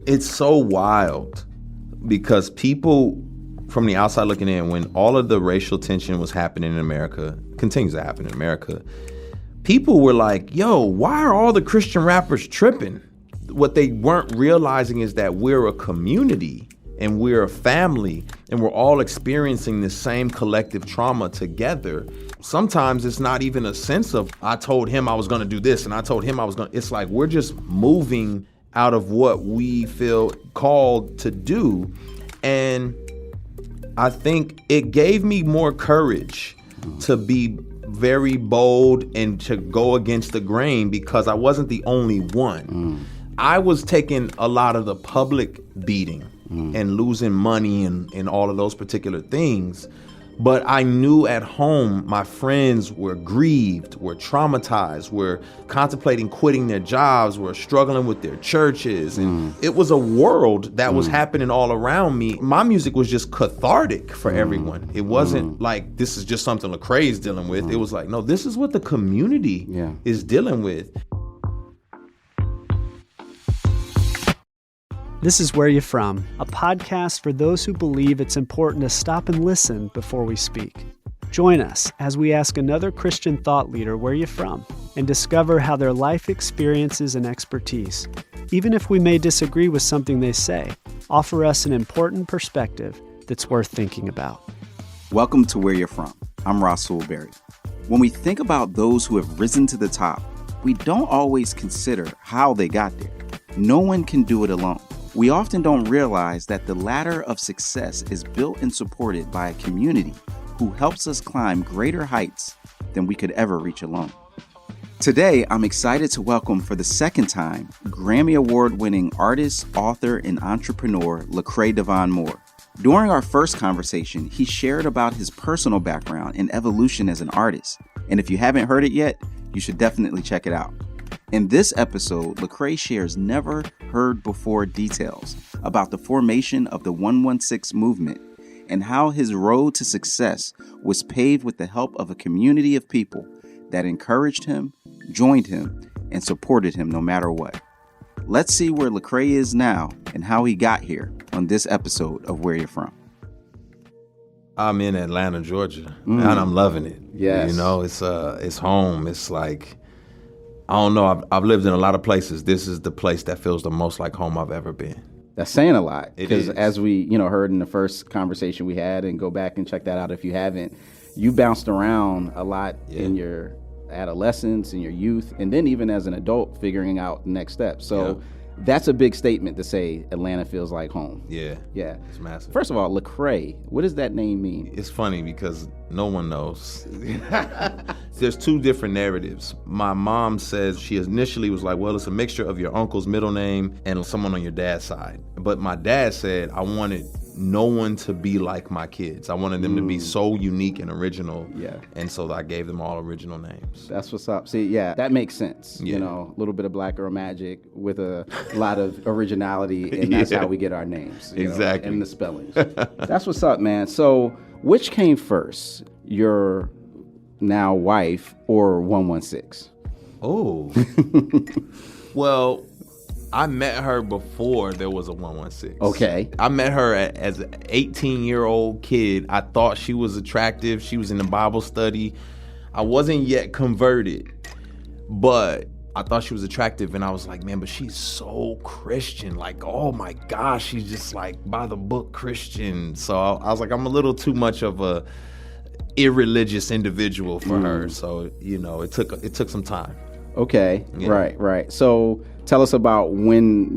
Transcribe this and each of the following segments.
It's so wild because people from the outside looking in, when all of the racial tension was happening in America, continues to happen in America, people were like, yo, why are all the Christian rappers tripping? What they weren't realizing is that we're a community and we're a family and we're all experiencing the same collective trauma together. Sometimes it's not even a sense of, I told him I was gonna do this and I told him I was gonna, it's like we're just moving out of what we feel called to do. And I think it gave me more courage to be very bold and to go against the grain because I wasn't the only one. I was taking a lot of the public beating and losing money and all of those particular things. But I knew at home my friends were grieved, were traumatized, were contemplating quitting their jobs, were struggling with their churches. And it was a world that was happening all around me. My music was just cathartic for everyone. It wasn't like this is just something Lecrae is dealing with. It was like, no, this is what the community is dealing with. This is Where You From, a podcast for those who believe it's important to stop and listen before we speak. Join us as we ask another Christian thought leader where you're from and discover how their life experiences and expertise, even if we may disagree with something they say, offer us an important perspective that's worth thinking about. Welcome to Where You're From. I'm Rasool Berry. When we think about those who have risen to the top, we don't always consider how they got there. No one can do it alone. We often don't realize that the ladder of success is built and supported by a community who helps us climb greater heights than we could ever reach alone. Today, I'm excited to welcome for the second time Grammy Award-winning artist, author, and entrepreneur Lecrae Devaughn Moore. During our first conversation, he shared about his personal background and evolution as an artist. And if you haven't heard it yet, you should definitely check it out. In this episode, Lecrae shares never heard before details about the formation of the 116 movement and how his road to success was paved with the help of a community of people that encouraged him, joined him, and supported him no matter what. Let's see where Lecrae is now and how he got here on this episode of Where You're From. I'm in Atlanta, Georgia, and I'm loving it. Yes. You know, it's home. It's like, I don't know, I've lived in a lot of places. This is the place that feels the most like home I've ever been. That's saying a lot. Because is. as we, heard in the first conversation we had, and go back and check that out if you haven't, you bounced around a lot in your adolescence, in your youth, and then even as an adult figuring out the next step. So that's a big statement to say Atlanta feels like home. Yeah. Yeah. It's massive. First of all, Lecrae, what does that name mean? It's funny because no one knows. There's two different narratives. My mom says she initially was like, well, it's a mixture of your uncle's middle name and someone on your dad's side. But my dad said, I wanted no one to be like my kids. I wanted them to be so unique and original. Yeah. And so I gave them all original names. That's what's up. See, yeah, that makes sense. Yeah. A little bit of black girl magic with a lot of originality, and that's how we get our names. Exactly. And the spellings. That's what's up, man. So which came first, your now wife or 116? Oh. Well, I met her before there was a 116. Okay. I met her as an 18-year-old kid. I thought she was attractive. She was in the Bible study. I wasn't yet converted, but I thought she was attractive, and I was like, man, but she's so Christian. Like, oh my gosh, she's just like by the book Christian. So I was like, I'm a little too much of a irreligious individual for her. So, it took some time. Okay. Yeah. Right. So tell us about when,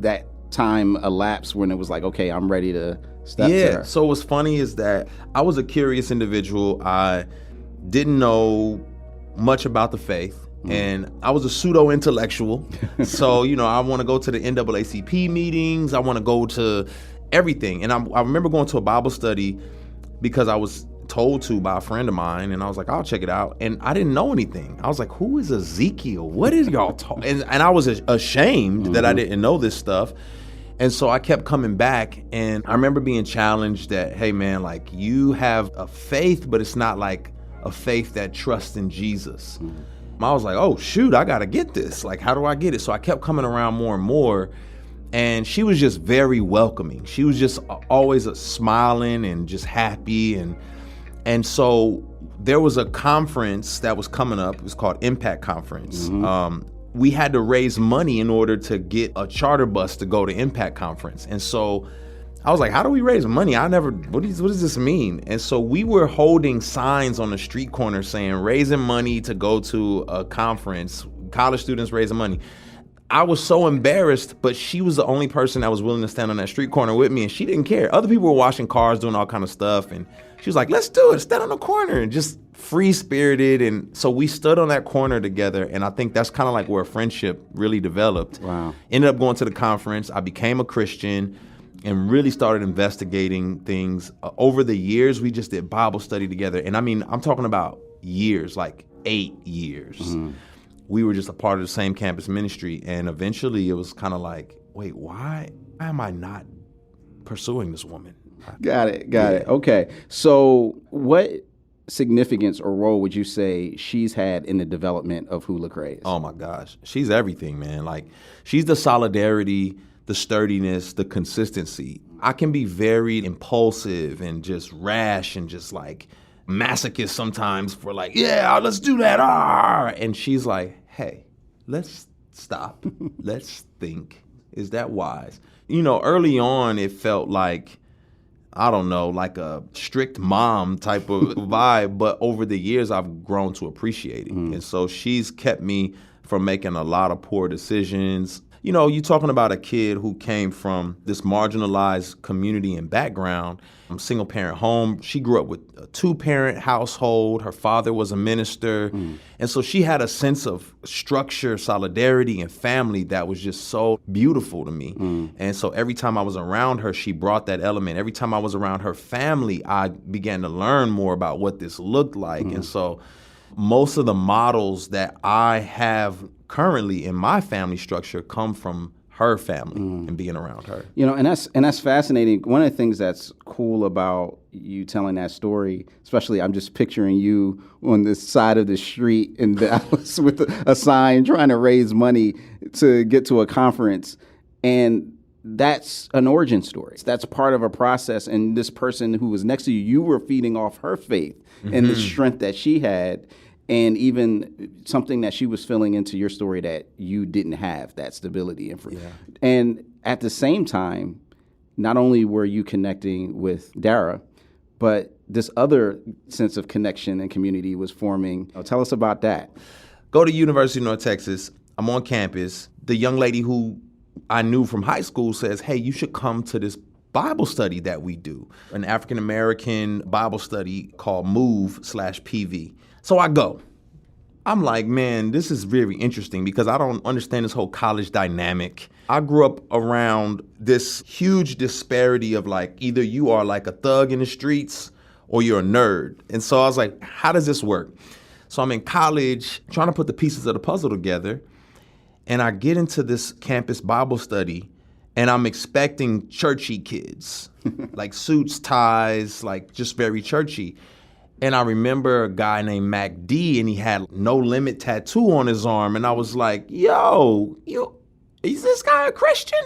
that time elapsed when it was like, okay, I'm ready to step to her. So what's funny is that I was a curious individual. I didn't know much about the faith. And I was a pseudo-intellectual. So, I want to go to the NAACP meetings. I want to go to everything. And I remember going to a Bible study because I was told to by a friend of mine, and I was like, I'll check it out. And I didn't know anything. I was like, who is Ezekiel? What is y'all talking? And I was ashamed that I didn't know this stuff. And so I kept coming back, and I remember being challenged that, hey man, like, you have a faith, but it's not like a faith that trusts in Jesus. I was like, oh shoot, I gotta get this. Like, how do I get it? So I kept coming around more and more. And she was just very welcoming. She was just always smiling and just happy. And so there was a conference that was coming up. It was called Impact Conference. We had to raise money in order to get a charter bus to go to Impact Conference. And so I was like, how do we raise money? What does this mean? And so we were holding signs on the street corner saying, raising money to go to a conference, college students raising money. I was so embarrassed, but she was the only person that was willing to stand on that street corner with me, and she didn't care. Other people were washing cars, doing all kind of stuff, and she was like, let's do it, stand on the corner, and just free-spirited. And so we stood on that corner together, and I think that's kind of like where friendship really developed. Wow. Ended up going to the conference. I became a Christian and really started investigating things. Over the years, we just did Bible study together. And I mean, I'm talking about years, like 8 years. We were just a part of the same campus ministry. And eventually it was kind of like, wait, why am I not pursuing this woman? Got it. Okay. So what significance or role would you say she's had in the development of who Lecrae is? Oh my gosh. She's everything, man. Like, she's the solidarity, the sturdiness, the consistency. I can be very impulsive and just rash and just like masochist sometimes for like, yeah, let's do that. And she's like, hey, let's stop. Let's think. Is that wise? You know, early on, it felt like, I don't know, like a strict mom type of vibe. But over the years, I've grown to appreciate it. And so she's kept me from making a lot of poor decisions. You know, you're talking about a kid who came from this marginalized community and background, single parent home. She grew up with a 2-parent household. Her father was a minister. And so she had a sense of structure, solidarity, and family that was just so beautiful to me. And so every time I was around her, she brought that element. Every time I was around her family, I began to learn more about what this looked like. And so most of the models that I have currently in my family structure come from her family and being around her. You know, and that's fascinating. One of the things that's cool about you telling that story, especially I'm just picturing you on this side of the street in Dallas with a sign trying to raise money to get to a conference. And that's an origin story. That's part of a process. And this person who was next to you, you were feeding off her faith and the strength that she had. And even something that she was filling into your story that you didn't have, that stability. And at the same time, not only were you connecting with Dara, but this other sense of connection and community was forming. Tell us about that. Go to University of North Texas. I'm on campus. The young lady who I knew from high school says, hey, you should come to this Bible study that we do, an African-American Bible study called MOVE/PV. So I go. I'm like, man, this is very interesting because I don't understand this whole college dynamic. I grew up around this huge disparity of like, either you are like a thug in the streets or you're a nerd. And so I was like, how does this work? So I'm in college trying to put the pieces of the puzzle together. And I get into this campus Bible study and I'm expecting churchy kids, like suits, ties, like just very churchy. And I remember a guy named Mac D, and he had No Limit tattoo on his arm. And I was like, yo, is this guy a Christian?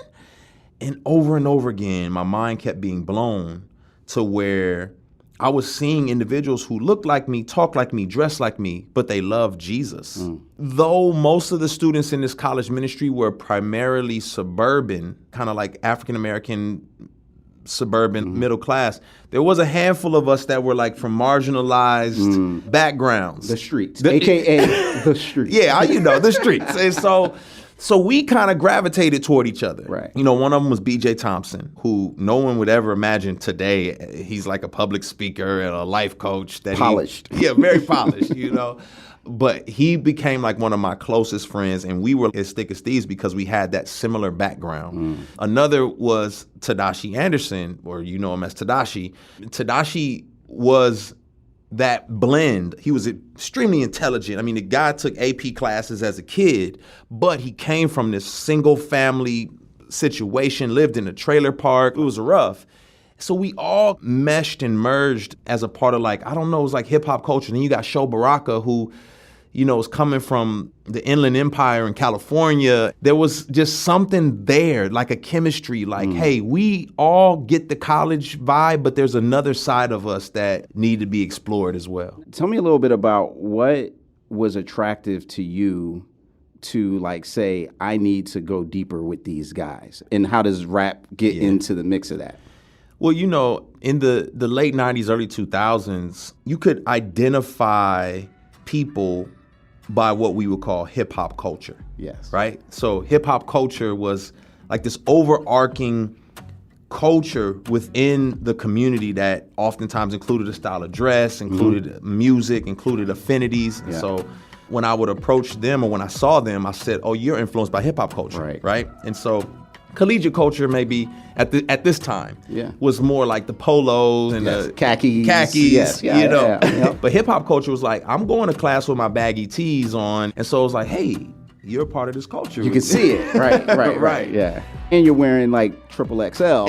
And over again, my mind kept being blown to where I was seeing individuals who looked like me, talked like me, dressed like me, but they loved Jesus. Though most of the students in this college ministry were primarily suburban, kind of like African-American suburban middle class, there was a handful of us that were like from marginalized backgrounds. The streets, AKA the streets. Yeah, the streets. And so we kind of gravitated toward each other. Right. You know, one of them was B.J. Thompson, who no one would ever imagine today. He's like a public speaker and a life coach. Polished. Very polished, But he became like one of my closest friends, and we were as thick as thieves because we had that similar background. Another was Tadashi Anderson, or you know him as Tadashi. Tadashi was that blend. He was extremely intelligent. I mean, the guy took AP classes as a kid, but he came from this single family situation, lived in a trailer park. It was rough. So we all meshed and merged as a part of like, I don't know, it was like hip hop culture. And then you got Sho Baraka, who, was coming from the Inland Empire in California. There was just something there, like a chemistry, like, hey, we all get the college vibe, but there's another side of us that need to be explored as well. Tell me a little bit about what was attractive to you to like say, I need to go deeper with these guys, and how does rap get into the mix of that? Well, in the late 90s, early 2000s, you could identify people by what we would call hip hop culture. Yes. Right? So hip hop culture was like this overarching culture within the community that oftentimes included a style of dress, included music, included affinities. Yeah. So when I would approach them or when I saw them, I said, oh, you're influenced by hip hop culture. Right? And so collegiate culture maybe at this time was more like the polos and the khakis, But hip hop culture was like, I'm going to class with my baggy tees on, and so it was like, hey, you're a part of this culture. You can see it, right. Yeah, and you're wearing like XXL.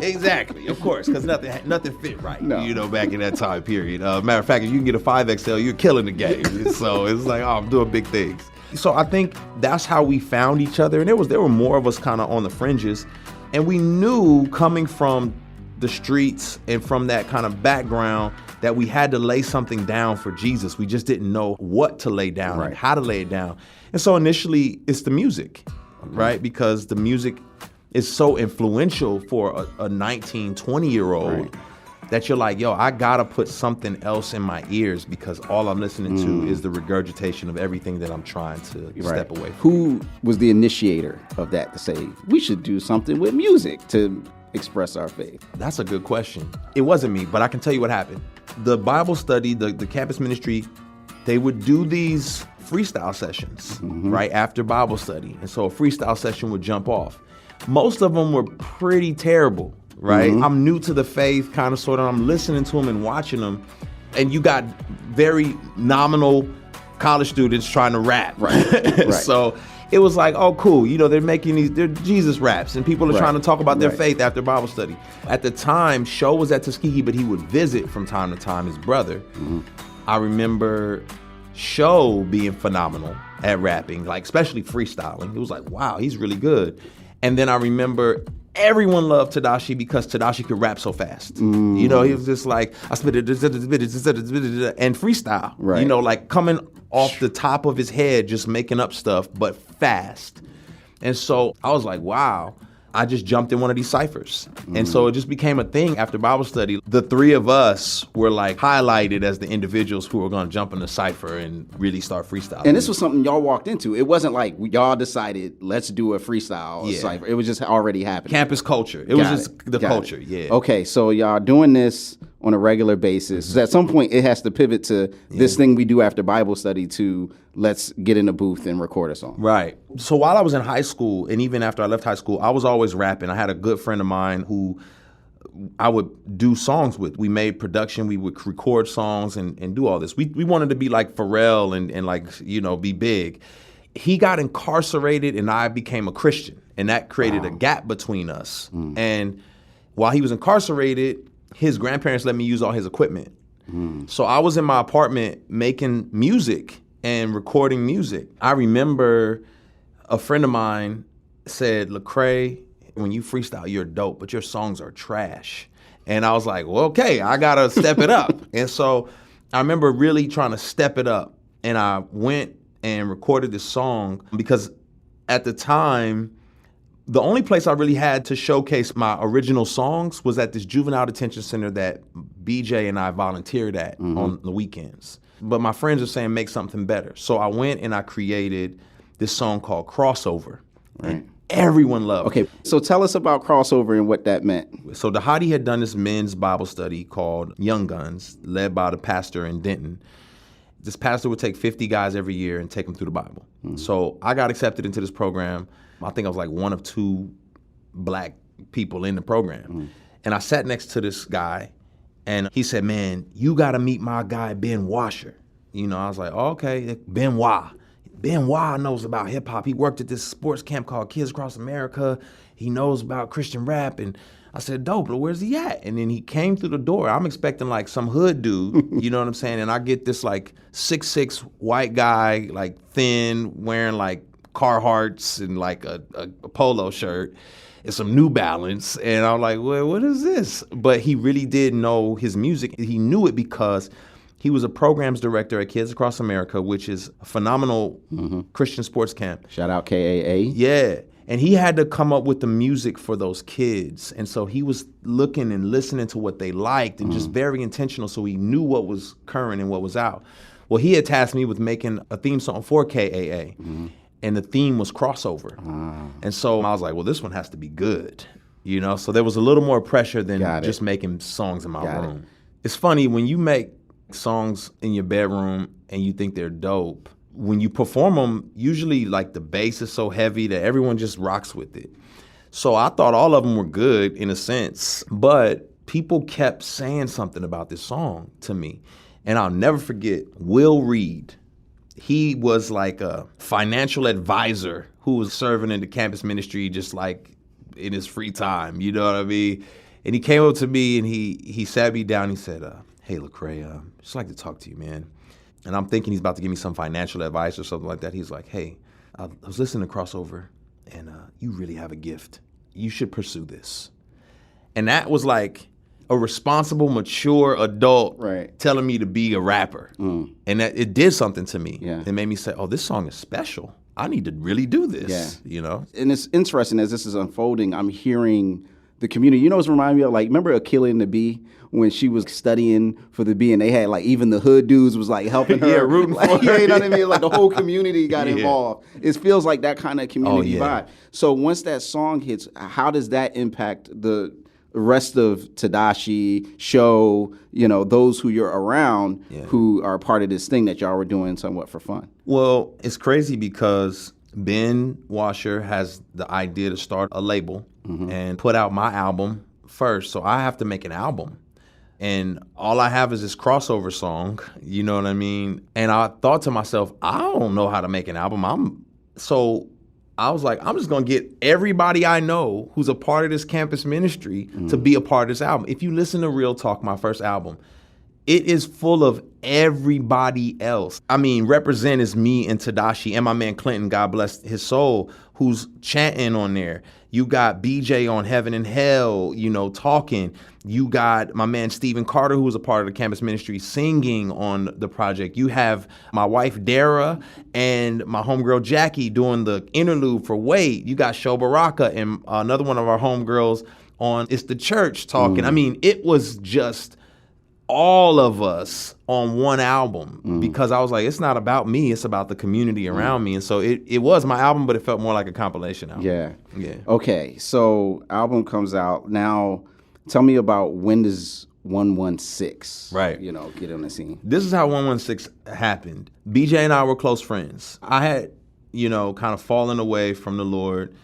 Exactly. Of course, because nothing fit right. No. Back in that time period. Matter of fact, if you can get a 5XL, you're killing the game. So it's like, oh, I'm doing big things. So I think that's how we found each other. And there were more of us kind of on the fringes. And we knew coming from the streets and from that kind of background that we had to lay something down for Jesus. We just didn't know what to lay down and how to lay it down. And so initially it's the music, right? Because the music is so influential for a 19, 20-year-old that you're like, yo, I gotta put something else in my ears because all I'm listening to is the regurgitation of everything that I'm trying to step away from. Who was the initiator of that to say, we should do something with music to express our faith? That's a good question. It wasn't me, but I can tell you what happened. The Bible study, the campus ministry, they would do these freestyle sessions right after Bible study. And so a freestyle session would jump off. Most of them were pretty terrible. Right? I'm new to the faith, kind of, sort of. I'm listening to them and watching them. And you got very nominal college students trying to rap. Right. So it was like, oh, cool. They're making they're Jesus raps, and people are trying to talk about their faith after Bible study. At the time, Sho was at Tuskegee, but he would visit from time to time, his brother. I remember Sho being phenomenal at rapping, like especially freestyling. It was like, wow, he's really good. And then I remember everyone loved Tadashi because Tadashi could rap so fast. He was just like, I spit it, and freestyle. Right. Like coming off the top of his head, just making up stuff, but fast. And so I was like, wow. I just jumped in one of these ciphers. And so it just became a thing after Bible study. The three of us were like highlighted as the individuals who were going to jump in the cipher and really start freestyling. And this was something y'all walked into. It wasn't like y'all decided, let's do a freestyle cipher. It was just already happening. Campus culture. It was just the culture. Okay, so y'all doing this on a regular basis. At some point, it has to pivot to this thing we do after Bible study to let's get in a booth and record a song. Right. So while I was in high school, and even after I left high school, I was always rapping. I had a good friend of mine who I would do songs with. We made production. We would record songs and do all this. We wanted to be like Pharrell and like, be big. He got incarcerated and I became a Christian. And that created a gap between us. And while he was incarcerated, his grandparents let me use all his equipment. So I was in my apartment making music and recording music. I remember a friend of mine said, Lecrae, when you freestyle, you're dope, but your songs are trash. And I was like, well, okay, I gotta step it up. And so I remember really trying to step it up. And I went and recorded this song because at the time, the only place I really had to showcase my original songs was at this juvenile detention center that BJ and I volunteered at on the weekends. But my friends are saying, make something better. So I went and I created this song called Crossover. Right. And everyone loved it. Okay, so tell us about Crossover and what that meant. So Dhati had done this men's Bible study called Young Guns, led by the pastor in Denton. This pastor would take 50 guys every year and take them through the Bible. So I got accepted into this program. I think I was like one of two black people in the program. And I sat next to this guy, and he said, man, you got to meet my guy, Ben Washer. I was like, oh, okay, Benoit. Ben Wah knows about hip hop. He worked at this sports camp called Kids Across America. He knows about Christian rap. And I said, dope, but where's he at? And then he came through the door. I'm expecting like some hood dude, you know what I'm saying? And I get this like 6'6" white guy, like thin, wearing like Carhartts and like a polo shirt and some New Balance. And I'm like, well, what is this? But he really did know his music. He knew it because he was a programs director at Kids Across America, which is a phenomenal Christian sports camp. Shout out KAA. Yeah. And he had to come up with the music for those kids. And so he was looking and listening to what they liked and just very intentional, so he knew what was current and what was out. Well, he had tasked me with making a theme song for KAA. And the theme was crossover. And so I was like, well, this one has to be good. You know, so there was a little more pressure than just making songs in my room. It's funny, when you make songs in your bedroom and you think they're dope, when you perform them, usually like the bass is so heavy that everyone just rocks with it. So I thought all of them were good in a sense, but people kept saying something about this song to me. And I'll never forget Will Reed. He was like a financial advisor who was serving in the campus ministry just like in his free time, you know what I mean? And he came up to me and he sat me down. He said, hey, Lecrae, just like to talk to you, man. And I'm thinking he's about to give me some financial advice or something like that. He's like, hey, I was listening to Crossover, and you really have a gift. You should pursue this. And that was like a responsible, mature adult telling me to be a rapper. And that it did something to me. It made me say, oh, this song is special. I need to really do this, you know? And it's interesting as this is unfolding, I'm hearing the community. You know what's reminding me of? Like, remember Achille and the Bee? When she was studying for the Bee, and they had like even the hood dudes was like helping her, rooting like, for her. You know what I mean? Like the whole community got involved. It feels like that kind of community vibe. So once that song hits, how does that impact the rest of Tadashi, Show, you know, those who you're around who are part of this thing that y'all were doing somewhat for fun? Well, it's crazy because Ben Washer has the idea to start a label and put out my album first. So I have to make an album. And all I have is this crossover song, you know what I mean? And I thought to myself, I don't know how to make an album. So I was like, I'm just going to get everybody I know who's a part of this campus ministry to be a part of this album. If you listen to Real Talk, my first album, it is full of everybody else. I mean, Represent is me and Tadashi and my man Clinton, God bless his soul, who's chanting on there. You got BJ on Heaven and Hell, you know, talking. You got my man Stephen Carter, who was a part of the campus ministry, singing on the project. You have my wife Dara and my homegirl Jackie doing the interlude for Wait. You got Sho Baraka and another one of our homegirls on It's the Church talking. I mean, it was just all of us on one album because I was like, it's not about me, it's about the community around me. And so it was my album, but it felt more like a compilation album. Yeah. Okay, so album comes out. Now, tell me about when does 116, you know, get on the scene? This is how 116 happened. BJ and I were close friends. I had, you know, kind of fallen away from the Lord.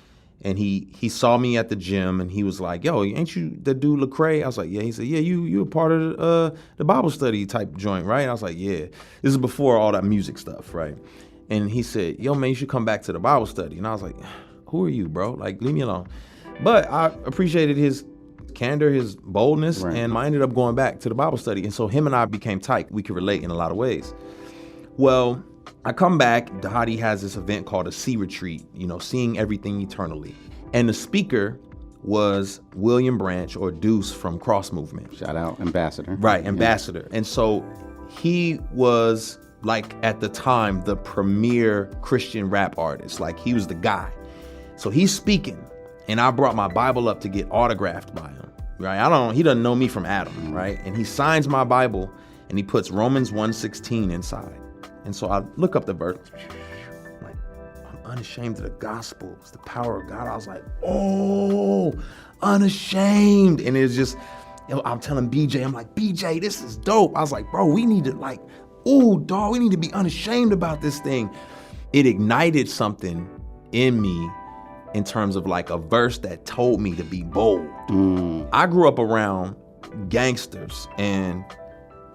And he saw me at the gym, and he was like, yo, ain't you the dude Lecrae? I was like, yeah. He said, yeah, you a part of the Bible study type joint, right? And I was like, yeah. This is before all that music stuff, right? And he said, yo, man, you should come back to the Bible study. And I was like, who are you, bro? Like, leave me alone. But I appreciated his candor, his boldness, and I ended up going back to the Bible study. And so him and I became tight. We could relate in a lot of ways. Well, I come back, Dhati has this event called a Sea Retreat, you know, Seeing Everything Eternally. And the speaker was William Branch, or Deuce from Cross Movement. Shout out, Ambassador. Right, Ambassador. And so he was, like, at the time, the premier Christian rap artist. Like, he was the guy. So he's speaking, and I brought my Bible up to get autographed by him, right? He doesn't know me from Adam, right? And he signs my Bible, and he puts Romans 1:16 inside. And so I look up the verse, like, I'm unashamed of the gospel. It's the power of God. I was like, oh, unashamed. And it's just, you know, I'm telling BJ, I'm like, BJ, this is dope. I was like, bro, we need to like, ooh, dog, we need to be unashamed about this thing. It ignited something in me in terms of like a verse that told me to be bold. I grew up around gangsters and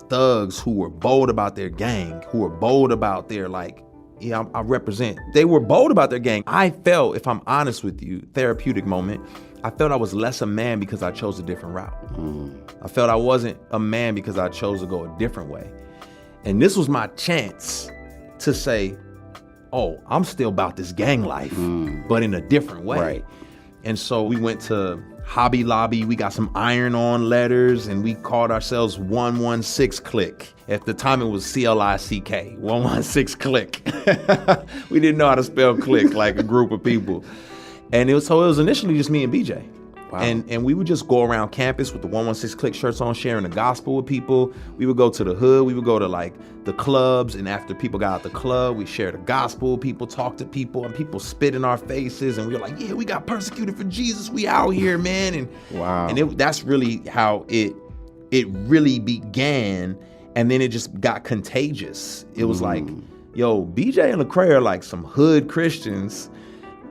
thugs who were bold about their gang, who were bold about their like I represent. They were bold about their gang. I felt, if I'm honest with you, therapeutic moment, I felt I was less a man because I chose a different route. I felt I wasn't a man because I chose to go a different way. And this was my chance to say, oh, I'm still about this gang life, but in a different way. Right. And so we went to Hobby Lobby, we got some iron-on letters, and we called ourselves 116 Click. At the time, it was CLICK, 116 Click. We didn't know how to spell click, like a group of people. And it was initially just me and BJ. Wow. And we would just go around campus with the 116 Click shirts on, sharing the gospel with people. We would go to the hood. We would go to like the clubs. And after people got out the club, we shared the gospel. People talked to people and people spit in our faces. And we were like, yeah, we got persecuted for Jesus. We out here, man. And wow. And that's really how it really began. And then it just got contagious. It was like, yo, BJ and Lecrae are like some hood Christians,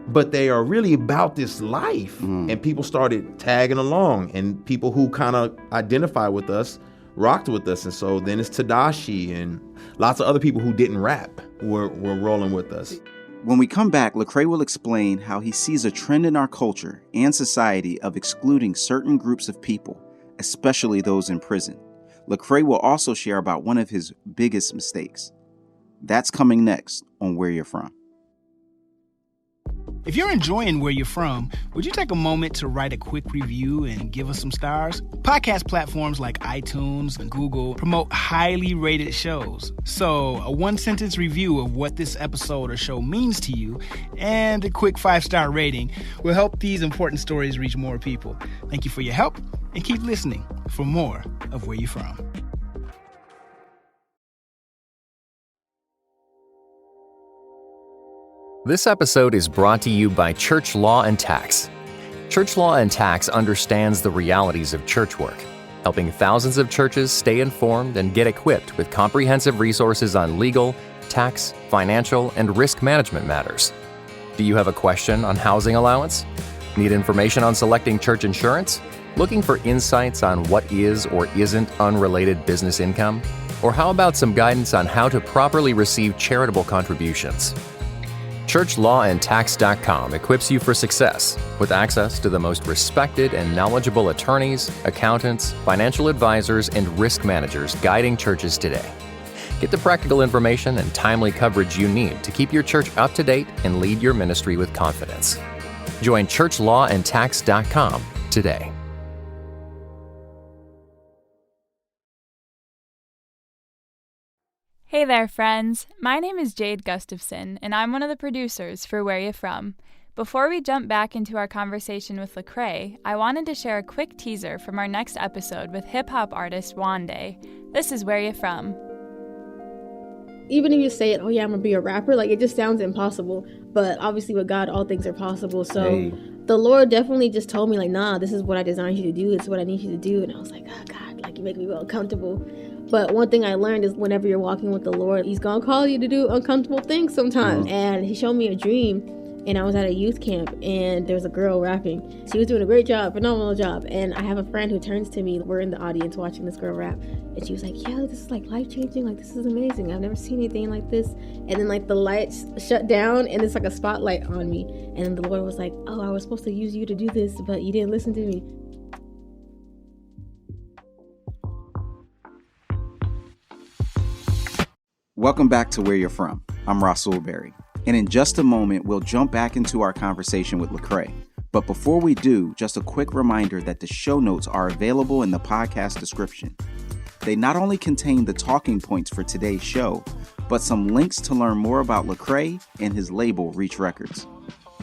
but they are really about this life. And people started tagging along, and people who kind of identify with us rocked with us. And so then it's Tadashi and lots of other people who didn't rap were rolling with us. When we come back, Lecrae will explain how he sees a trend in our culture and society of excluding certain groups of people, especially those in prison. Lecrae will also share about one of his biggest mistakes. That's coming next on Where You're From. If you're enjoying Where You're From, would you take a moment to write a quick review and give us some stars? Podcast platforms like iTunes and Google promote highly rated shows. So a one-sentence review of what this episode or show means to you and a quick 5-star rating will help these important stories reach more people. Thank you for your help, and keep listening for more of Where You're From. This episode is brought to you by Church Law and Tax. Church Law and Tax understands the realities of church work, helping thousands of churches stay informed and get equipped with comprehensive resources on legal, tax, financial, and risk management matters. Do you have a question on housing allowance? Need information on selecting church insurance? Looking for insights on what is or isn't unrelated business income? Or how about some guidance on how to properly receive charitable contributions? ChurchLawAndTax.com equips you for success with access to the most respected and knowledgeable attorneys, accountants, financial advisors, and risk managers guiding churches today. Get the practical information and timely coverage you need to keep your church up to date and lead your ministry with confidence. Join ChurchLawAndTax.com today. Hey there, friends. My name is Jade Gustafson, and I'm one of the producers for Where You From. Before we jump back into our conversation with Lecrae, I wanted to share a quick teaser from our next episode with hip-hop artist Wande. This is Where You From. Even if you say it, oh yeah, I'm gonna be a rapper, like it just sounds impossible. But obviously with God, all things are possible. So the Lord definitely just told me like, nah, this is what I designed you to do. It's what I need you to do. And I was like, oh God, like you make me feel uncomfortable. But one thing I learned is whenever you're walking with the Lord, He's gonna call you to do uncomfortable things sometimes. And He showed me a dream, and I was at a youth camp, and there was a girl rapping. She was doing a great job, phenomenal job. And I have a friend who turns to me. We're in the audience watching this girl rap, and she was like, "Yeah, this is like life changing. Like this is amazing. I've never seen anything like this." And then like the lights shut down, and it's like a spotlight on me. And then the Lord was like, "Oh, I was supposed to use you to do this, but you didn't listen to me." Welcome back to Where You're From. I'm Rasool Berry. And in just a moment, we'll jump back into our conversation with Lecrae. But before we do, just a quick reminder that the show notes are available in the podcast description. They not only contain the talking points for today's show, but some links to learn more about Lecrae and his label, Reach Records.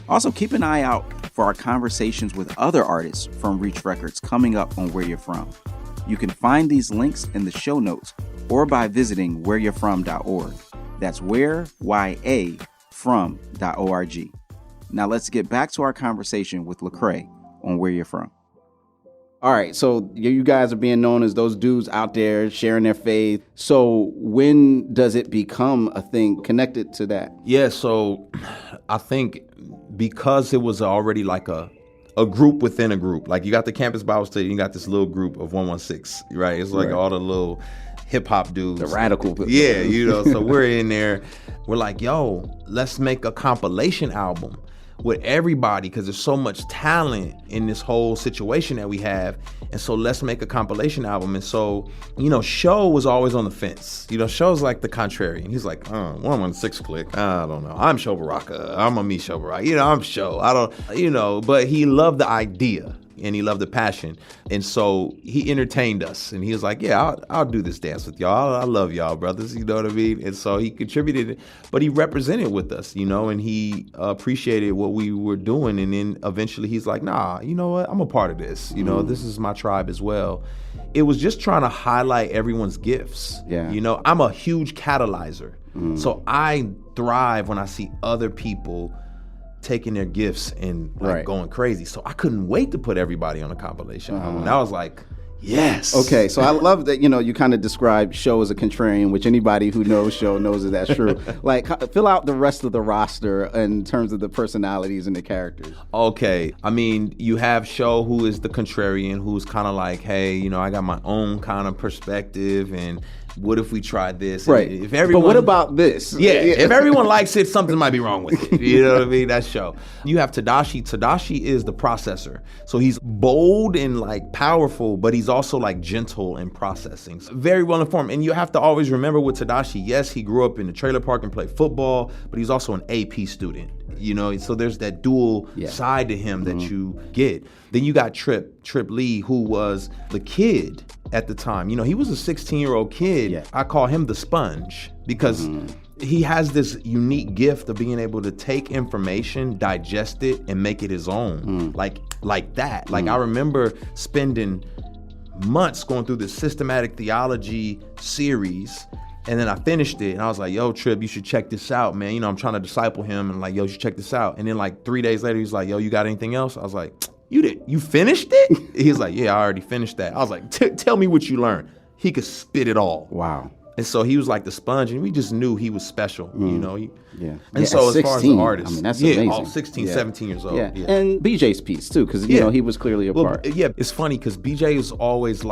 Also, keep an eye out for our conversations with other artists from Reach Records coming up on Where You're From. You can find these links in the show notes or by visiting whereyou'refrom.org. That's from.org. Now let's get back to our conversation with Lecrae on Where You're From. All right, so you guys are being known as those dudes out there sharing their faith. So when does it become a thing connected to that? Yeah, so I think because it was already like a group within a group. Like you got the campus Bible study, you got this little group of 116, right? It's like all the little hip hop dudes. The radical. Yeah, so we're in there. We're like, yo, let's make a compilation album with everybody because there's so much talent in this whole situation that we have. And so let's make a compilation album. And so, Show was always on the fence. Show's like the contrarian. He's like, I'm on 6 Click. I don't know. I'm Show Baraka. I'm a me Show Baraka. I'm Show. I don't, but he loved the idea. And he loved the passion. And so he entertained us. And he was like, yeah, I'll do this dance with y'all. I love y'all, brothers. You know what I mean? And so he contributed, but he represented with us, and he appreciated what we were doing. And then eventually he's like, nah, you know what? I'm a part of this. This is my tribe as well. It was just trying to highlight everyone's gifts. Yeah. I'm a huge catalyzer. So I thrive when I see other people taking their gifts and going crazy. So I couldn't wait to put everybody on a compilation album. And I was like, yes. Okay, so I love that, you kind of describe Show as a contrarian, which anybody who knows Show knows that that's true. Like, fill out the rest of the roster in terms of the personalities and the characters. Okay, you have Show, who is the contrarian, who's kind of like, hey, I got my own kind of perspective, and what if we tried this? Right. If everyone, but what about this? Yeah, if everyone likes it, something might be wrong with it. You know what I mean? That's Show. You have Tadashi. Tadashi is the processor. So he's bold and powerful, but he's also gentle in processing. So very well informed. And you have to always remember with Tadashi, yes, he grew up in the trailer park and played football, but he's also an AP student. So there's that dual side to him that you get. Then you got Trip Lee, who was the kid at the time. He was a 16-year-old kid. Yeah. I call him the sponge because he has this unique gift of being able to take information, digest it, and make it his own. Like that. I remember spending months going through this systematic theology series. And then I finished it, and I was like, yo, Trip, you should check this out, man. I'm trying to disciple him, and yo, you should check this out. And then 3 days later, he's like, yo, you got anything else? I was like, you finished it? He's like, yeah, I already finished that. I was like, tell me what you learned. He could spit it all. Wow. And so he was like the sponge, and we just knew he was special, Yeah. And so as 16, far as the artist, that's amazing. All 16, 17 years old. Yeah. And BJ's piece, too, because, he was clearly a part. Yeah, it's funny, because BJ is always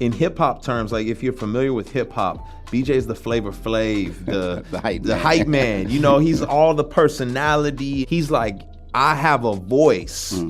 in hip-hop terms, if you're familiar with hip-hop, BJ is the Flavor Flav, the hype man. He's all the personality. He's like, I have a voice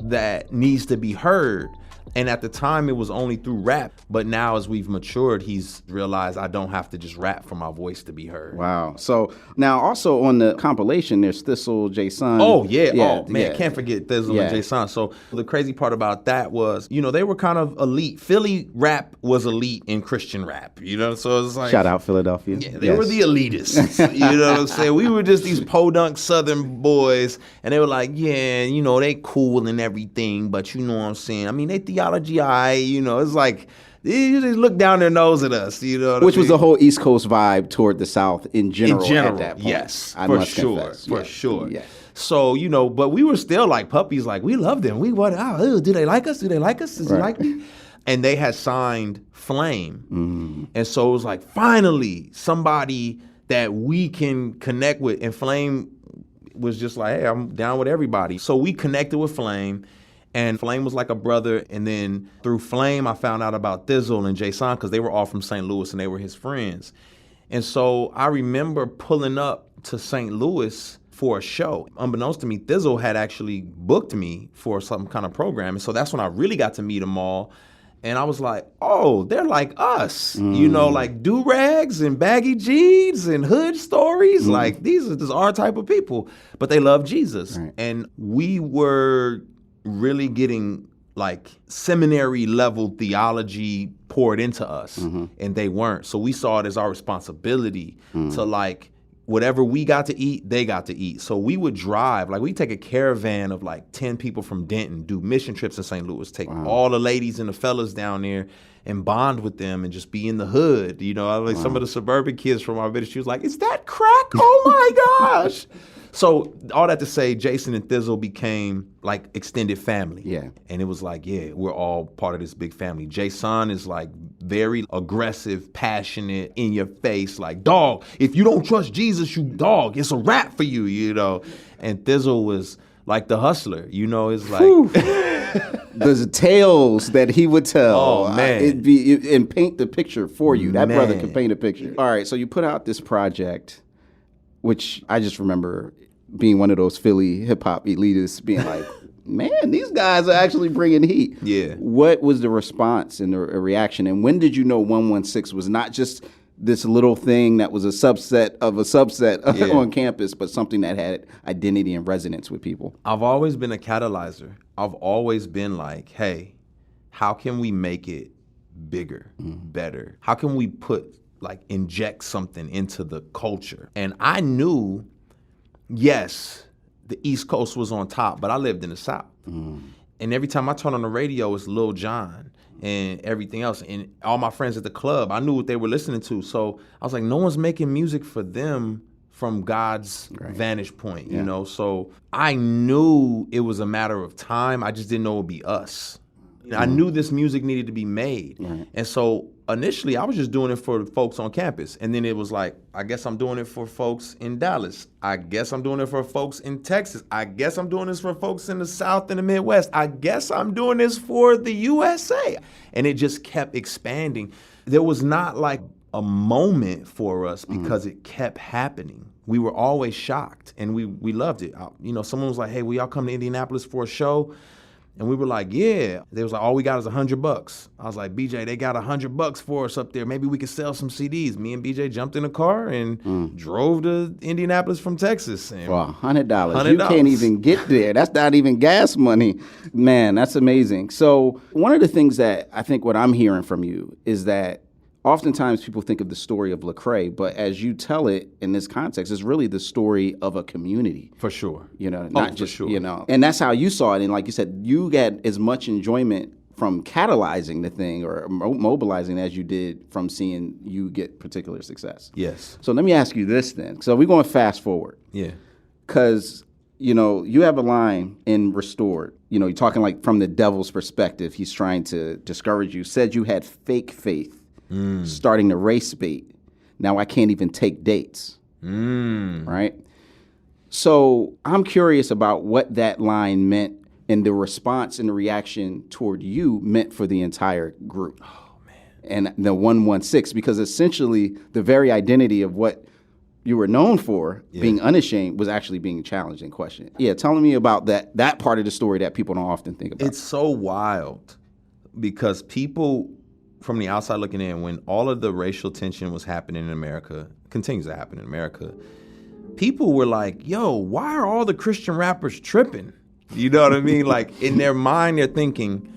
that needs to be heard. And at the time, it was only through rap. But now, as we've matured, he's realized I don't have to just rap for my voice to be heard. Wow. So now, also on the compilation, there's Thistle, Jason. Oh, yeah. Can't forget Thistle and Jason. So the crazy part about that was, they were kind of elite. Philly rap was elite in Christian rap, So it's like... Shout out Philadelphia. Yeah, they were the elitists. You know what I'm saying? We were just these podunk Southern boys, and they were like, yeah, they cool and everything, but you know what I'm saying? They theology, it's like they just look down their nose at us, Which was the whole East Coast vibe toward the South in general at that point. Yes, I for must sure, confess. for sure. Yeah. So, but we were still like puppies, we loved them. We what? Oh, do they like us? Do they like us? Does he like me? And they had signed Flame, and so it was like finally somebody that we can connect with. And Flame was just like, hey, I'm down with everybody. So we connected with Flame. And Flame was like a brother. And then through Flame, I found out about Thizzle and Jason because they were all from St. Louis and they were his friends. And so I remember pulling up to St. Louis for a show. Unbeknownst to me, Thizzle had actually booked me for some kind of program. And so that's when I really got to meet them all. And I was like, oh, they're like us, like do-rags and baggy jeans and hood stories. These are our type of people. But they love Jesus. Right. And we were really getting seminary level theology poured into us, and they weren't. So we saw it as our responsibility to whatever we got to eat, they got to eat. So we would drive, we take a caravan of 10 people from Denton, do mission trips in St. Louis, take all the ladies and the fellas down there and bond with them and just be in the hood. Some of the suburban kids from our village, she was like, is that crack? Oh my gosh. So all that to say, Jason and Thizzle became extended family. Yeah. And it was we're all part of this big family. Jason is very aggressive, passionate, in your face, dog, if you don't trust Jesus, you dog, it's a wrap for you, And Thizzle was the hustler, it's the tales that he would tell. Oh, man. And paint the picture for you. That brother can paint a picture. All right, so you put out this project, which I just remember being one of those Philly hip-hop elitists being like, man, these guys are actually bringing heat. Yeah. What was the response and the reaction? And when did you know 116 was not just this little thing that was a subset of a subset on campus, but something that had identity and resonance with people? I've always been a catalyzer. I've always been like, hey, how can we make it bigger, better? How can we inject something into the culture? And I knew, yes, the East Coast was on top, but I lived in the South. And every time I turn on the radio, it's Lil Jon and everything else. And all my friends at the club, I knew what they were listening to. So I was like, no one's making music for them from God's vantage point, you know? So I knew it was a matter of time. I just didn't know it would be us. I knew this music needed to be made. And so initially, I was just doing it for folks on campus. And then it was like, I guess I'm doing it for folks in Dallas. I guess I'm doing it for folks in Texas. I guess I'm doing this for folks in the South and the Midwest. I guess I'm doing this for the USA. And it just kept expanding. There was not like a moment for us because it kept happening. We were always shocked and we loved it. Someone was like, hey, will y'all come to Indianapolis for a show? And we were like, yeah. They was like, all we got is $100. I was like, BJ, they got $100 for us up there. Maybe we could sell some CDs. Me and BJ jumped in a car and drove to Indianapolis from Texas. And wow, $100. You can't even get there. That's not even gas money. Man, that's amazing. So one of the things that I think what I'm hearing from you is that oftentimes people think of the story of Lecrae, but as you tell it in this context, it's really the story of a community. For sure. Not just, and that's how you saw it. And like you said, you got as much enjoyment from catalyzing the thing or mobilizing as you did from seeing you get particular success. Yes. So let me ask you this then. So we're going to fast forward. Yeah. Because, you have a line in Restored. You're talking like from the devil's perspective. He's trying to discourage you. Said you had fake faith. Starting to race bait. Now I can't even take dates. Right? So I'm curious about what that line meant and the response and the reaction toward you meant for the entire group. Oh, man. And the 116, because essentially the very identity of what you were known for, being unashamed, was actually being challenged and questioned. Yeah, telling me about that part of the story that people don't often think about. It's so wild because people from the outside looking in, when all of the racial tension was happening in America, continues to happen in America, people were like, yo, why are all the Christian rappers tripping? You know what I mean? Like in their mind, they're thinking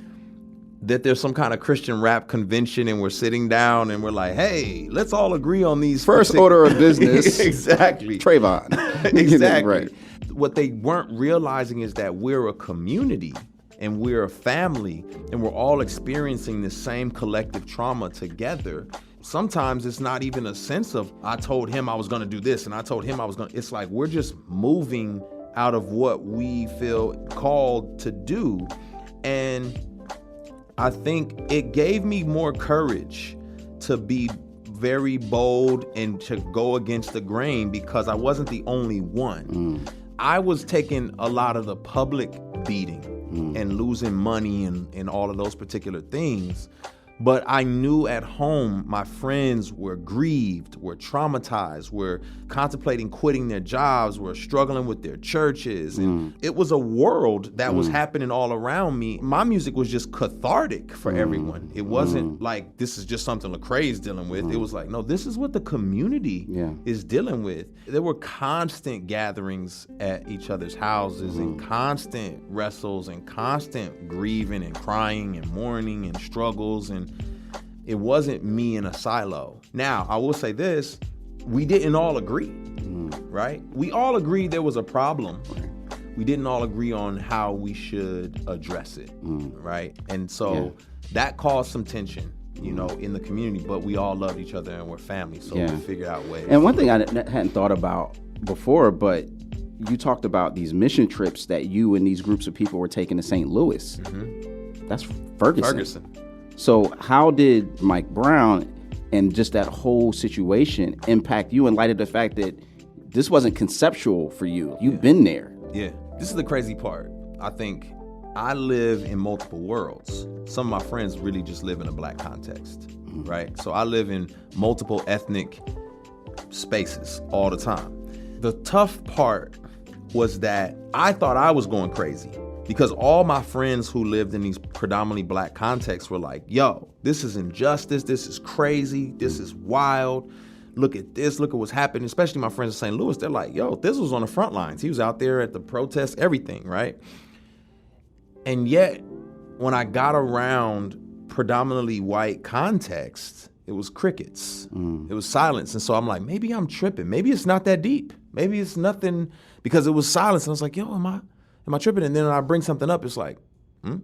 that there's some kind of Christian rap convention and we're sitting down and we're like, hey, let's all agree on these. First order of business. Exactly. Trayvon. Exactly. Right. What they weren't realizing is that we're a community. And we're a family, and we're all experiencing the same collective trauma together. Sometimes it's not even a sense of, I told him I was going to do this, and I told him I was going to. It's like we're just moving out of what we feel called to do. And I think it gave me more courage to be very bold and to go against the grain because I wasn't the only one. I was taking a lot of the public beating and losing money and all of those particular things. But I knew at home my friends were grieved, were traumatized, were contemplating quitting their jobs, were struggling with their churches. And it was a world that was happening all around me. My music was just cathartic for everyone. It wasn't like this is just something Lecrae is dealing with. It was like, no, this is what the community is dealing with. There were constant gatherings at each other's houses and constant wrestles and constant grieving and crying and mourning and struggles, and it wasn't me in a silo. Now, I will say this, we didn't all agree, right? We all agreed there was a problem. We didn't all agree on how we should address it, right? And so that caused some tension, in the community, but we all loved each other and we're family, so we figured out ways. And one thing I hadn't thought about before, but you talked about these mission trips that you and these groups of people were taking to St. Louis. That's Ferguson. So how did Mike Brown and just that whole situation impact you in light of the fact that this wasn't conceptual for you? You've been there. Yeah. This is the crazy part. I think I live in multiple worlds. Some of my friends really just live in a black context, right? So I live in multiple ethnic spaces all the time. The tough part was that I thought I was going crazy because all my friends who lived in these predominantly black contexts were like, yo, this is injustice, this is crazy, this is wild. Look at this, look at what's happening. Especially my friends in St. Louis, they're like, yo, this was on the front lines. He was out there at the protests, everything, right? And yet, when I got around predominantly white contexts, it was crickets. It was silence. And so I'm like, maybe I'm tripping. Maybe it's not that deep. Maybe it's nothing, because it was silence. And I was like, yo, am I tripping? And then when I bring something up, it's like,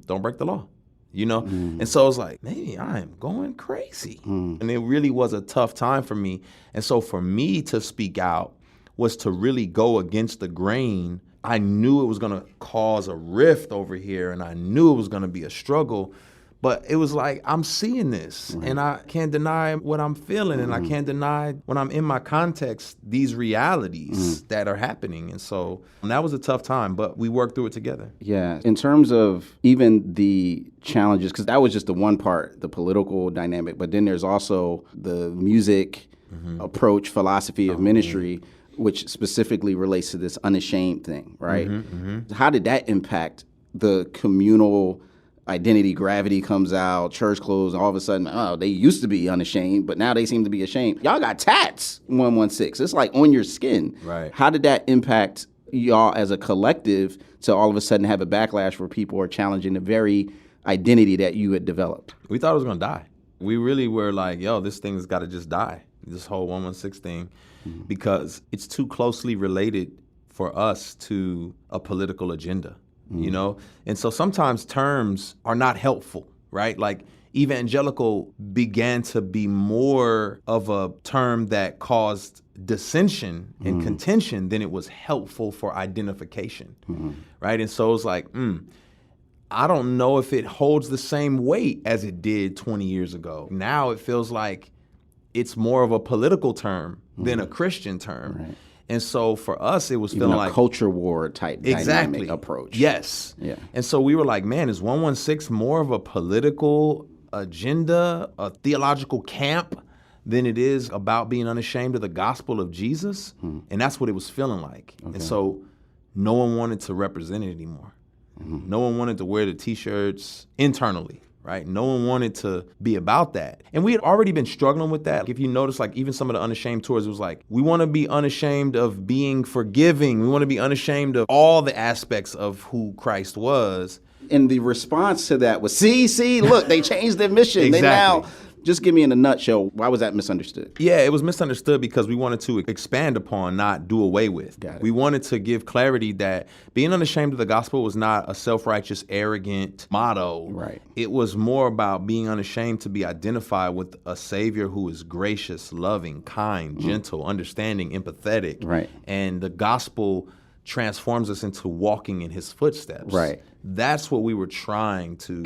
don't break the law, you know? And so I was like, maybe I am going crazy. And it really was a tough time for me. And so for me to speak out was to really go against the grain. I knew it was going to cause a rift over here, and I knew it was going to be a struggle. But it was like, I'm seeing this, and I can't deny what I'm feeling, and I can't deny when I'm in my context, these realities that are happening. And so that was a tough time, but we worked through it together. Yeah. In terms of even the challenges, because that was just the one part, the political dynamic, but then there's also the music approach, philosophy of ministry, which specifically relates to this unashamed thing, right? How did that impact the communal identity? Gravity comes out, church clothes, all of a sudden, oh, they used to be unashamed, but now they seem to be ashamed. Y'all got tats, 116. It's like on your skin. Right. How did that impact y'all as a collective to all of a sudden have a backlash where people are challenging the very identity that you had developed? We thought it was going to die. We really were like, yo, this thing's got to just die, this whole 116 thing, because it's too closely related for us to a political agenda. You know? And so sometimes terms are not helpful, right? Like evangelical began to be more of a term that caused dissension and contention than it was helpful for identification, right? And so it's like, I don't know if it holds the same weight as it did 20 years ago. Now it feels like it's more of a political term than a Christian term. Right. And so for us, it was feeling like a culture war type dynamic approach. Yes. Yeah. And so we were like, man, is 116 more of a political agenda, a theological camp, than it is about being unashamed of the gospel of Jesus? And that's what it was feeling like. Okay. And so no one wanted to represent it anymore. No one wanted to wear the T-shirts internally. Right? No one wanted to be about that. And we had already been struggling with that. If you notice, like even some of the Unashamed tours, it was like, we want to be unashamed of being forgiving. We want to be unashamed of all the aspects of who Christ was. And the response to that was, see, look, they changed their mission. Exactly. They now, just give me in a nutshell, why was that misunderstood? Yeah, it was misunderstood because we wanted to expand upon, not do away with. We wanted to give clarity that being unashamed of the gospel was not a self-righteous, arrogant motto. Right. It was more about being unashamed to be identified with a Savior who is gracious, loving, kind, gentle, understanding, empathetic. Right. And the gospel transforms us into walking in his footsteps. Right. That's what we were trying to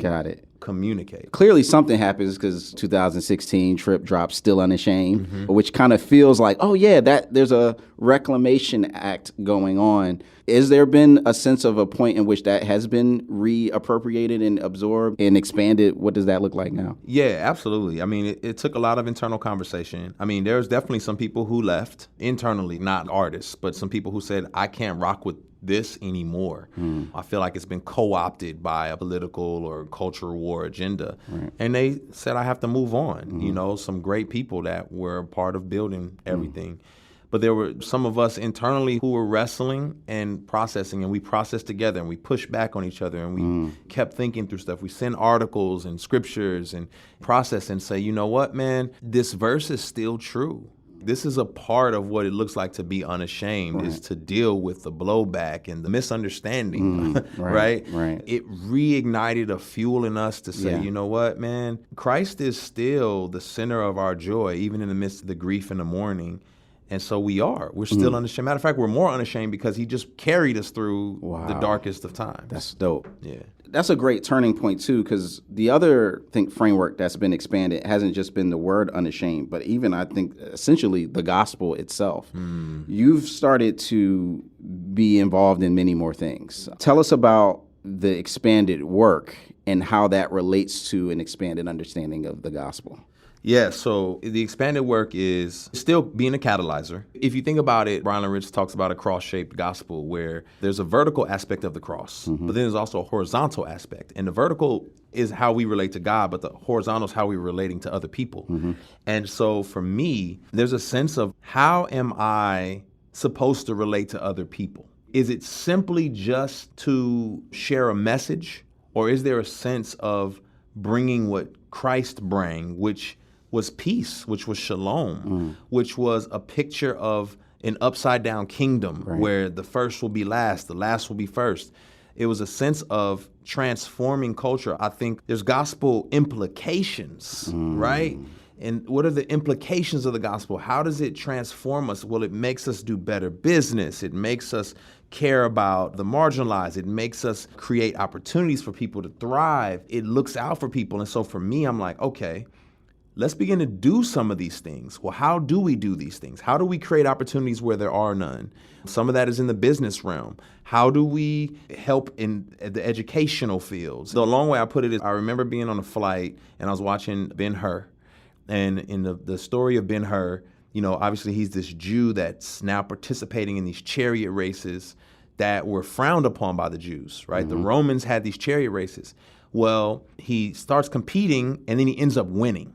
communicate. Clearly something happens because 2016 Trip drops Still Unashamed, which kind of feels like, oh yeah, that there's a reclamation act going on. Has there been a sense of a point in which that has been reappropriated and absorbed and expanded? What does that look like now? Yeah, absolutely. I mean, it took a lot of internal conversation. I mean, there's definitely some people who left internally, not artists, but some people who said, I can't rock with this anymore. I feel like it's been co-opted by a political or culture war agenda. Right. And they said, I have to move on. You know, some great people that were a part of building everything. But there were some of us internally who were wrestling and processing, and we processed together and we pushed back on each other and we kept thinking through stuff. We send articles and scriptures and process and say, you know what, man, this verse is still true. This is a part of what it looks like to be unashamed, is to deal with the blowback and the misunderstanding, right? It reignited a fuel in us to say, you know what, man, Christ is still the center of our joy, even in the midst of the grief and the mourning. And so we're still unashamed. Matter of fact, we're more unashamed because he just carried us through the darkest of times. That's dope. Yeah. That's a great turning point, too, because the other framework that's been expanded hasn't just been the word unashamed, but even, I think, essentially the gospel itself. You've started to be involved in many more things. Tell us about the expanded work and how that relates to an expanded understanding of the gospel. Yeah, so the expanded work is still being a catalyzer. If you think about it, Brian Rich talks about a cross-shaped gospel where there's a vertical aspect of the cross, but then there's also a horizontal aspect. And the vertical is how we relate to God, but the horizontal is how we're relating to other people. And so for me, there's a sense of how am I supposed to relate to other people? Is it simply just to share a message, or is there a sense of bringing what Christ bring, which was peace, which was shalom, which was a picture of an upside down kingdom where the first will be last, the last will be first. It was a sense of transforming culture. I think there's gospel implications, right? And what are the implications of the gospel? How does it transform us? Well, it makes us do better business. It makes us care about the marginalized. It makes us create opportunities for people to thrive. It looks out for people. And so for me, I'm like, okay, let's begin to do some of these things. Well, how do we do these things? How do we create opportunities where there are none? Some of that is in the business realm. How do we help in the educational fields? The long way I put it is I remember being on a flight and I was watching Ben-Hur. And in the story of Ben-Hur, you know, obviously he's this Jew that's now participating in these chariot races that were frowned upon by the Jews, right? The Romans had these chariot races. Well, he starts competing and then he ends up winning.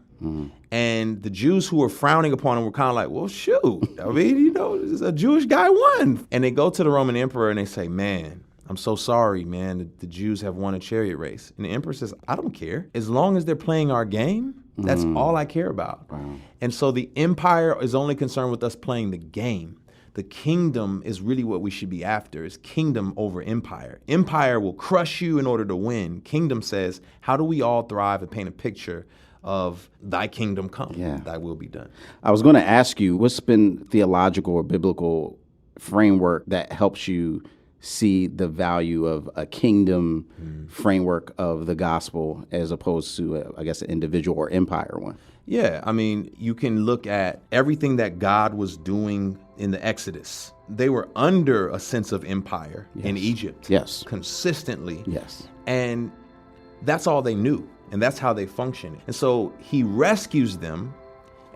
And the Jews who were frowning upon him were kind of like, well, shoot, I mean, you know, a Jewish guy won. And they go to the Roman emperor and they say, man, I'm so sorry, man, the Jews have won a chariot race. And the emperor says, I don't care. As long as they're playing our game, that's all I care about. Wow. And so the empire is only concerned with us playing the game. The kingdom is really what we should be after, is kingdom over empire. Empire will crush you in order to win. Kingdom says, how do we all thrive and paint a picture of thy kingdom come, thy will be done. I was going to ask you, what's been theological or biblical framework that helps you see the value of a kingdom framework of the gospel as opposed to, I guess, an individual or empire one? Yeah, I mean, you can look at everything that God was doing in the Exodus. They were under a sense of empire in Egypt. Yes. Consistently. Yes. And that's all they knew. And that's how they function. And so he rescues them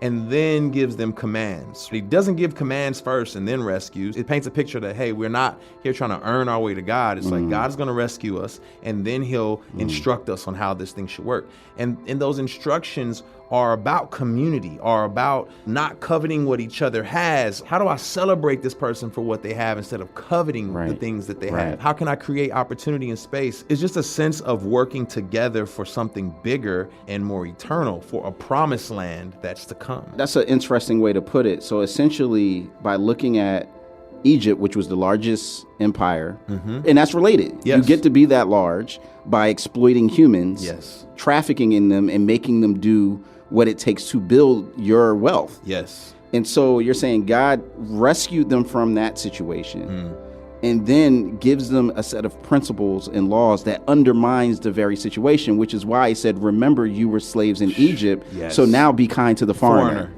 and then gives them commands. He doesn't give commands first and then rescues. It paints a picture that, hey, we're not here trying to earn our way to God. It's like God's going to rescue us, and then he'll instruct us on how this thing should work. And those instructions are about community, are about not coveting what each other has. How do I celebrate this person for what they have instead of coveting the things that they have? How can I create opportunity in space? It's just a sense of working together for something bigger and more eternal, for a promised land that's to come. That's an interesting way to put it. So essentially, by looking at Egypt, which was the largest empire, and that's related. You get to be that large by exploiting humans, trafficking in them, and making them do what it takes to build your wealth. And so you're saying God rescued them from that situation and then gives them a set of principles and laws that undermines the very situation, which is why he said, remember you were slaves in Egypt, so now be kind to the foreigner.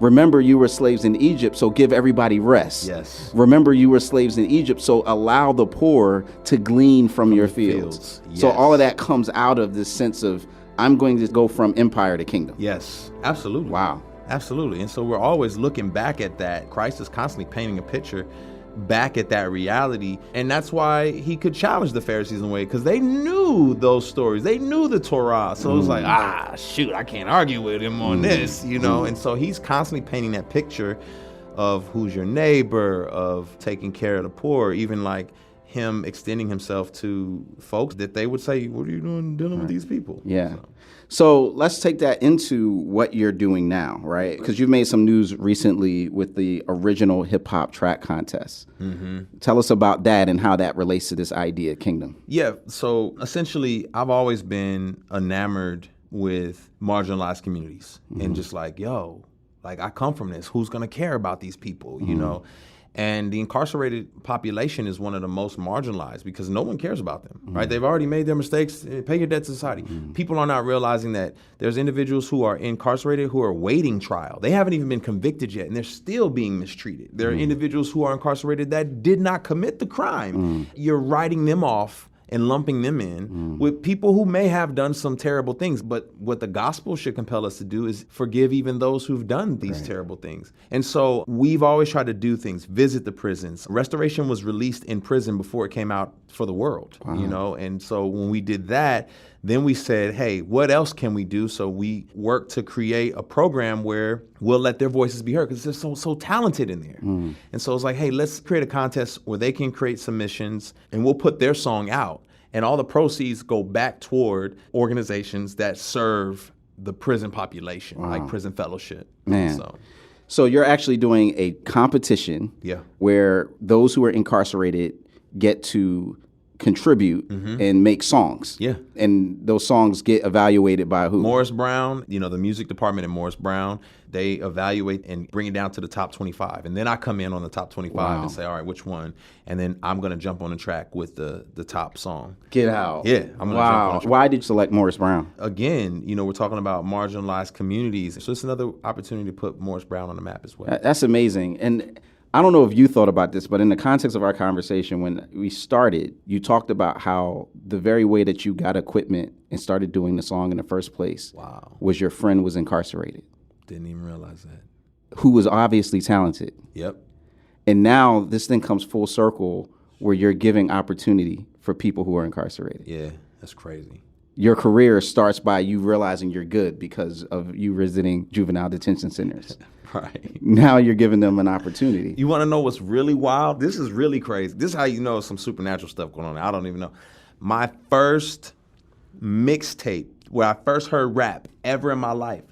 Remember you were slaves in Egypt, so give everybody rest. Remember you were slaves in Egypt, so allow the poor to glean from your fields. So all of that comes out of this sense of, I'm going to go from empire to kingdom. Yes, absolutely. Wow. Absolutely. And so we're always looking back at that. Christ is constantly painting a picture back at that reality. And that's why he could challenge the Pharisees in a way, because they knew those stories. They knew the Torah. So it was like, shoot, I can't argue with him on this, you know? And so he's constantly painting that picture of who's your neighbor, of taking care of the poor, even like him extending himself to folks that they would say, what are you doing dealing with these people? So let's take that into what you're doing now, right? Because you've made some news recently with the original hip hop track contest. Tell us about that and how that relates to this idea of kingdom. Yeah, so essentially, I've always been enamored with marginalized communities and just like, yo, like I come from this. Who's going to care about these people, you know? And the incarcerated population is one of the most marginalized because no one cares about them, right? They've already made their mistakes. Pay your debt to society. People are not realizing that there's individuals who are incarcerated who are waiting trial. They haven't even been convicted yet, and they're still being mistreated. There are individuals who are incarcerated that did not commit the crime. You're writing them off and lumping them in with people who may have done some terrible things. But what the gospel should compel us to do is forgive even those who've done these terrible things. And so we've always tried to do things, visit the prisons. Restoration was released in prison before it came out for the world, you know? And so when we did that, then we said, hey, what else can we do? So we worked to create a program where we'll let their voices be heard because they're so talented in there. And so it's like, hey, let's create a contest where they can create submissions and we'll put their song out. And all the proceeds go back toward organizations that serve the prison population, like Prison Fellowship. Man. So you're actually doing a competition where those who are incarcerated get to contribute and make songs. Yeah. And those songs get evaluated by who? Morris Brown, you know, the music department at Morris Brown, they evaluate and bring it down to the top 25. And then I come in on the top 25 and say, all right, which one? And then I'm going to jump on the track with the top song. Get out. Yeah. I'm gonna jump on the track. Why did you select Morris Brown? Again, you know, we're talking about marginalized communities. So it's another opportunity to put Morris Brown on the map as well. That's amazing. And I don't know if you thought about this, but in the context of our conversation, when we started, you talked about how the very way that you got equipment and started doing the song in the first place was your friend was incarcerated. Didn't even realize that. Who was obviously talented. Yep. And now this thing comes full circle where you're giving opportunity for people who are incarcerated. Yeah, that's crazy. Your career starts by you realizing you're good because of you visiting juvenile detention centers. Right. Now you're giving them an opportunity. You want to know what's really wild? This is really crazy. This is how you know some supernatural stuff going on. I don't even know. My first mixtape where I first heard rap ever in my life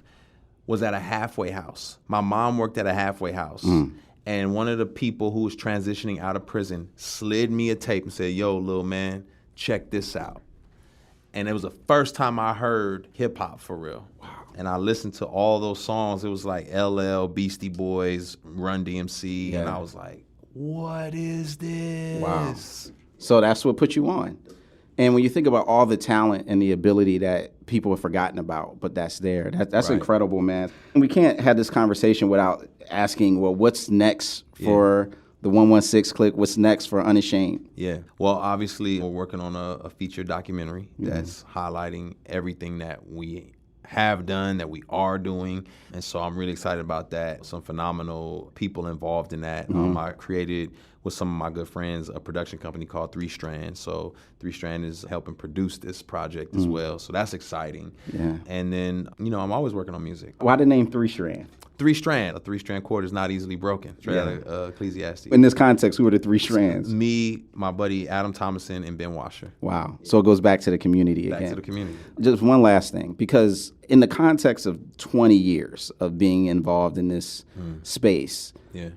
was at a halfway house. My mom worked at a halfway house. And one of the people who was transitioning out of prison slid me a tape and said, yo, little man, check this out. And it was the first time I heard hip hop for real. Wow. And I listened to all those songs. It was like LL, Beastie Boys, Run DMC. Yeah. And I was like, what is this? Wow. So that's what put you on. And when you think about all the talent and the ability that people have forgotten about, but that's there, that's right. Incredible, man. And we can't have this conversation without asking, well, what's next for the 116 Click? What's next for Unashamed? Yeah. Well, obviously, we're working on a feature documentary that's highlighting everything that we have done, that we are doing. And so I'm really excited about that. Some phenomenal people involved in that. I created, with some of my good friends, a production company called 3 Strand. So 3 Strand is helping produce this project as well. So that's exciting. Yeah. And then, you know, I'm always working on music. Why the name 3 Strand? 3 Strand. A 3-strand cord is not easily broken. Straight out of Ecclesiastes. In this context, who are the 3 strands? Me, my buddy Adam Thomason, and Ben Washer. Wow. So it goes back to the community again. Back to the community. Just one last thing, because in the context of 20 years of being involved in this space,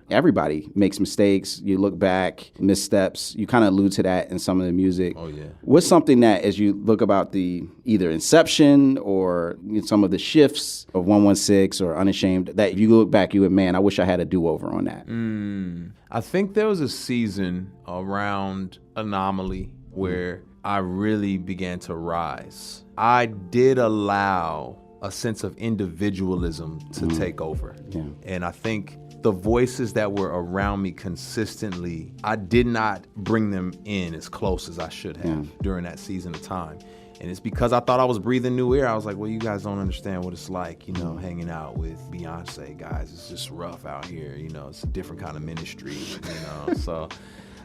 everybody makes mistakes. You look back, missteps. You kind of allude to that in some of the music. Oh, yeah. What's something that, as you look about the either inception or some of the shifts of 116 or Unashamed, that if you look back, you would, man, I wish I had a do-over on that? I think there was a season around Anomaly where I really began to rise. I did allow a sense of individualism to take over. Yeah. And I think the voices that were around me consistently, I did not bring them in as close as I should have during that season of time. And it's because I thought I was breathing new air. I was like, well, you guys don't understand what it's like, you know, hanging out with Beyonce, guys. It's just rough out here. You know, it's a different kind of ministry, you know. So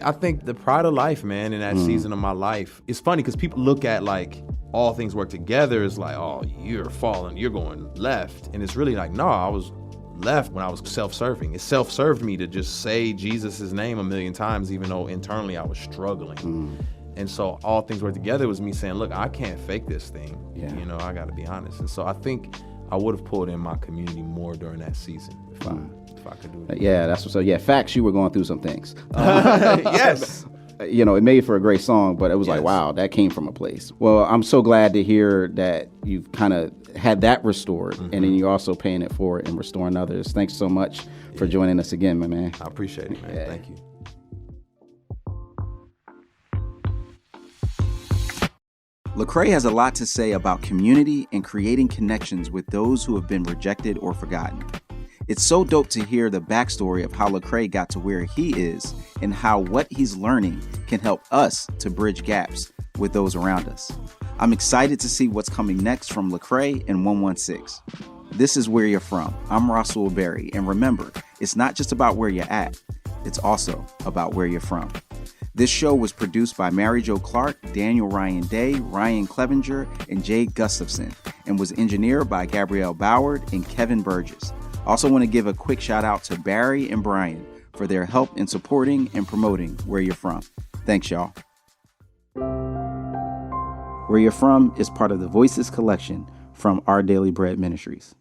I think the pride of life, man, in that season of my life, it's funny because people look at like all things work together is like, oh, you're falling, you're going left. And it's really like, no, I was left when I was self-serving. It self-served me to just say Jesus' name a million times, even though internally I was struggling. And so all things work together was me saying, look, I can't fake this thing. Yeah. You know, I got to be honest. And so I think I would have pulled in my community more during that season if I could do it. Yeah, that's what's up. Yeah, facts, you were going through some things. Yes. You know, it made for a great song, but it was like, wow, that came from a place. Well, I'm so glad to hear that you've kind of had that restored, and then you're also paying it forward and restoring others. Thanks so much for joining us again, my man. I appreciate it, man. Thank you. Lecrae has a lot to say about community and creating connections with those who have been rejected or forgotten. It's so dope to hear the backstory of how Lecrae got to where he is and how what he's learning can help us to bridge gaps with those around us. I'm excited to see what's coming next from Lecrae and 116. This is Where You're From. I'm Rasool Berry, and remember, it's not just about where you're at, it's also about where you're from. This show was produced by Mary Jo Clark, Daniel Ryan Day, Ryan Clevenger, and Jade Gustafson, and was engineered by Gabrielle Boward and Kevin Burgess. Also want to give a quick shout out to Barry and Brian for their help in supporting and promoting Where You're From. Thanks, y'all. Where You're From is part of the Voices collection from Our Daily Bread Ministries.